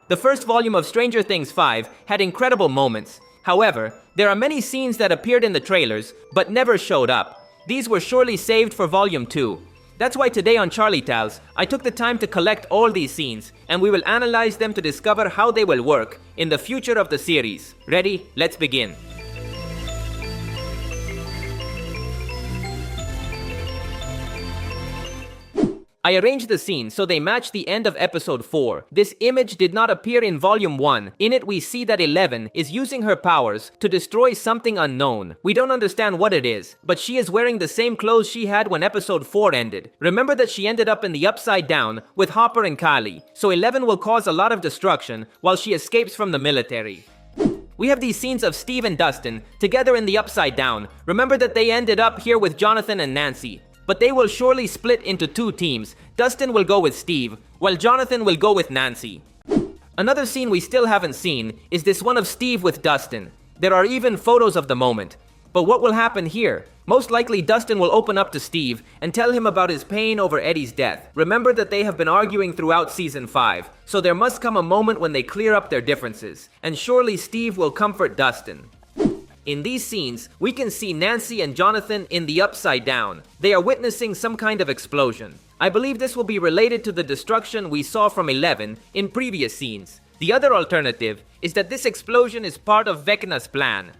The first volume of Stranger Things 5 had incredible moments. However, there are many scenes that appeared in the trailers, but never showed up. These were surely saved for Volume 2. That's why today on Charlietales, I took the time to collect all these scenes, and we will analyze them to discover how they will work in the future of the series. Ready? Let's begin. I arranged the scenes so they match the end of episode 4. This image did not appear in volume 1. In it we see that Eleven is using her powers to destroy something unknown. We don't understand what it is, but she is wearing the same clothes she had when episode 4 ended. Remember that she ended up in the Upside Down with Hopper and Kylie, so Eleven will cause a lot of destruction while she escapes from the military. We have these scenes of Steve and Dustin together in the Upside Down. Remember that they ended up here with Jonathan and Nancy. But they will surely split into two teams. Dustin will go with Steve, while Jonathan will go with Nancy. Another scene we still haven't seen is this one of Steve with Dustin. There are even photos of the moment. But what will happen here? Most likely Dustin will open up to Steve and tell him about his pain over Eddie's death. Remember that they have been arguing throughout season 5, so there must come a moment when they clear up their differences. And surely Steve will comfort Dustin. In these scenes, we can see Nancy and Jonathan in the Upside Down. They are witnessing some kind of explosion. I believe this will be related to the destruction we saw from Eleven in previous scenes. The other alternative is that this explosion is part of Vecna's plan.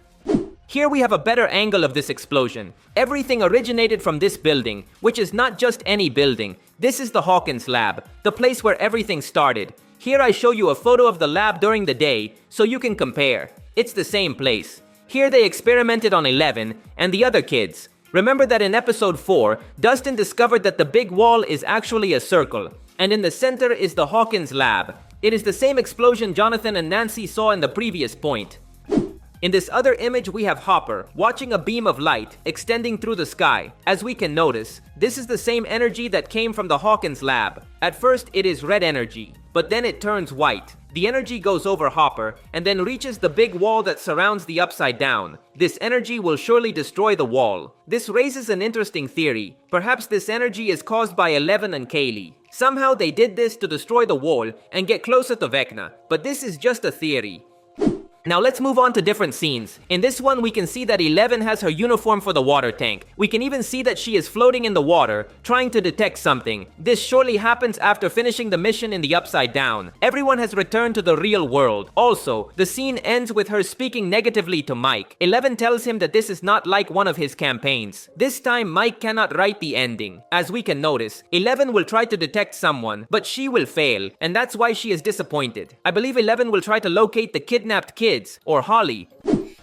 Here we have a better angle of this explosion. Everything originated from this building, which is not just any building. This is the Hawkins lab, the place where everything started. Here I show you a photo of the lab during the day, so you can compare. It's the same place. Here they experimented on Eleven and the other kids. Remember that in episode 4, Dustin discovered that the big wall is actually a circle, and in the center is the Hawkins lab. It is the same explosion Jonathan and Nancy saw in the previous point. In this other image we have Hopper watching a beam of light extending through the sky. As we can notice, this is the same energy that came from the Hawkins lab. At first it is red energy, but then it turns white. The energy goes over Hopper and then reaches the big wall that surrounds the Upside Down. This energy will surely destroy the wall. This raises an interesting theory. Perhaps this energy is caused by Eleven and Kaylee. Somehow they did this to destroy the wall and get closer to Vecna, but this is just a theory. Now let's move on to different scenes. In this one we can see that Eleven has her uniform for the water tank. We can even see that she is floating in the water, trying to detect something. This surely happens after finishing the mission in the Upside Down. Everyone has returned to the real world. Also, the scene ends with her speaking negatively to Mike. Eleven tells him that this is not like one of his campaigns. This time Mike cannot write the ending. As we can notice, Eleven will try to detect someone, but she will fail, and that's why she is disappointed. I believe Eleven will try to locate the kidnapped kids, or Holly.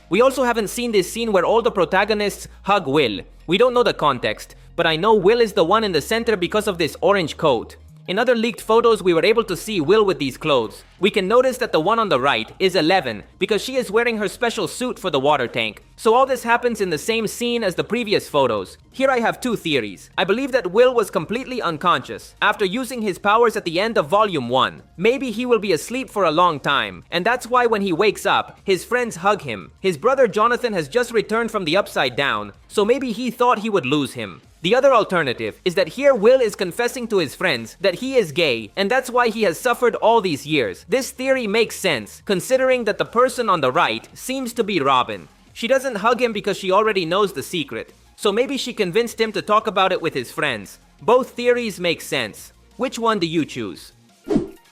We also haven't seen this scene where all the protagonists hug Will. We don't know the context, but I know Will is the one in the center because of this orange coat. In other leaked photos, we were able to see Will with these clothes. We can notice that the one on the right is Eleven because she is wearing her special suit for the water tank. So all this happens in the same scene as the previous photos. Here I have two theories. I believe that Will was completely unconscious after using his powers at the end of volume 1. Maybe he will be asleep for a long time, and that's why when he wakes up, his friends hug him. His brother Jonathan has just returned from the Upside Down, so maybe he thought he would lose him. The other alternative is that here Will is confessing to his friends that he is gay, and that's why he has suffered all these years. This theory makes sense, considering that the person on the right seems to be Robin. She doesn't hug him because she already knows the secret, so maybe she convinced him to talk about it with his friends. Both theories make sense. Which one do you choose?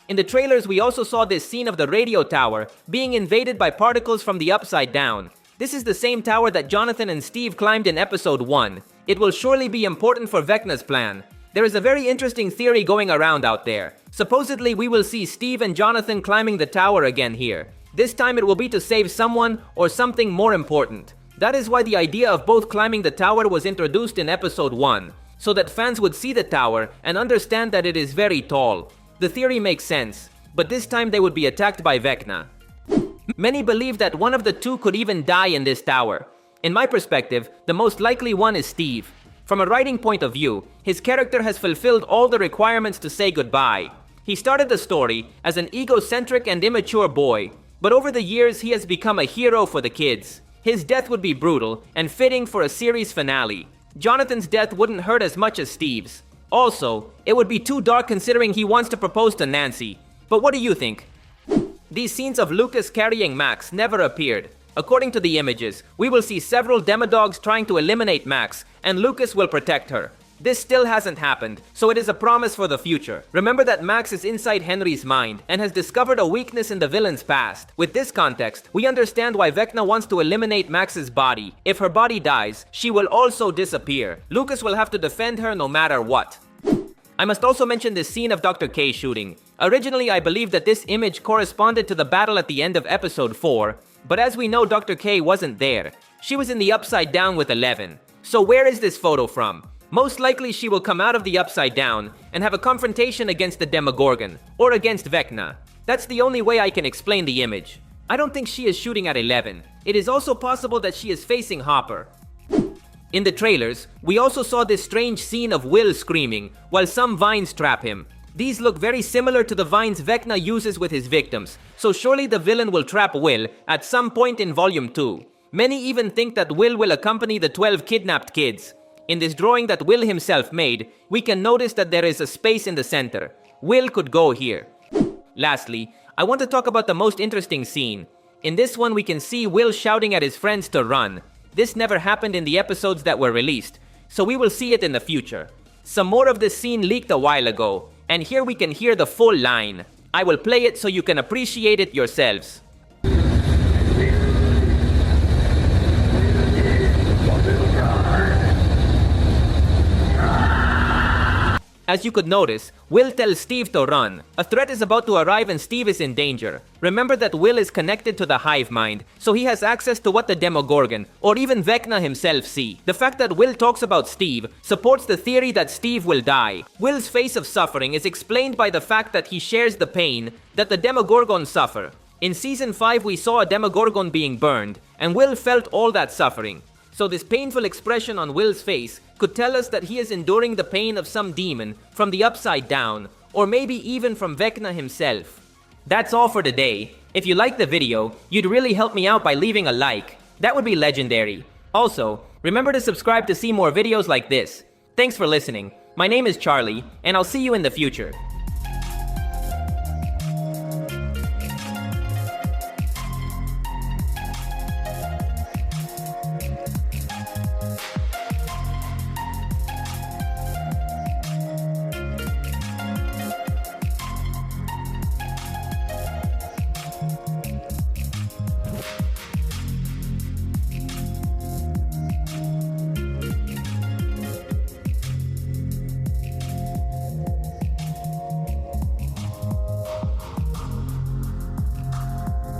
In the trailers, we also saw this scene of the radio tower being invaded by particles from the Upside Down. This is the same tower that Jonathan and Steve climbed in episode 1. It will surely be important for Vecna's plan. There is a very interesting theory going around out there. Supposedly we will see Steve and Jonathan climbing the tower again here. This time it will be to save someone or something more important. That is why the idea of both climbing the tower was introduced in episode 1, so that fans would see the tower and understand that it is very tall. The theory makes sense, but this time they would be attacked by Vecna. Many believe that one of the two could even die in this tower. In my perspective, the most likely one is Steve. From a writing point of view, his character has fulfilled all the requirements to say goodbye. He started the story as an egocentric and immature boy, but over the years he has become a hero for the kids. His death would be brutal and fitting for a series finale. Jonathan's death wouldn't hurt as much as Steve's. Also, it would be too dark considering he wants to propose to Nancy. But what do you think? These scenes of Lucas carrying Max never appeared. According to the images, we will see several Demodogs trying to eliminate Max, and Lucas will protect her. This still hasn't happened, so it is a promise for the future. Remember that Max is inside Henry's mind and has discovered a weakness in the villain's past. With this context, we understand why Vecna wants to eliminate Max's body. If her body dies, she will also disappear. Lucas will have to defend her no matter what. I must also mention this scene of Dr. K shooting. Originally, I believed that this image corresponded to the battle at the end of episode 4, but as we know, Dr. K wasn't there. She was in the Upside Down with 11. So where is this photo from? Most likely she will come out of the Upside Down and have a confrontation against the Demogorgon, or against Vecna. That's the only way I can explain the image. I don't think she is shooting at 11. It is also possible that she is facing Hopper. In the trailers, we also saw this strange scene of Will screaming, while some vines trap him. These look very similar to the vines Vecna uses with his victims, so surely the villain will trap Will at some point in Volume 2. Many even think that will accompany the 12 kidnapped kids. In this drawing that Will himself made, we can notice that there is a space in the center. Will could go here. Lastly, I want to talk about the most interesting scene. In this one, we can see Will shouting at his friends to run. This never happened in the episodes that were released, so we will see it in the future. Some more of this scene leaked a while ago, and here we can hear the full line. I will play it so you can appreciate it yourselves. As you could notice, Will tells Steve to run. A threat is about to arrive and Steve is in danger. Remember that Will is connected to the hive mind, so he has access to what the Demogorgon, or even Vecna himself, see. The fact that Will talks about Steve supports the theory that Steve will die. Will's face of suffering is explained by the fact that he shares the pain that the Demogorgon suffer. In Season 5 we saw a Demogorgon being burned, and Will felt all that suffering. So this painful expression on Will's face could tell us that he is enduring the pain of some demon from the Upside Down, or maybe even from Vecna himself. That's all for today. If you liked the video, you'd really help me out by leaving a like. That would be legendary. Also, remember to subscribe to see more videos like this. Thanks for listening. My name is Charlie, and I'll see you in the future.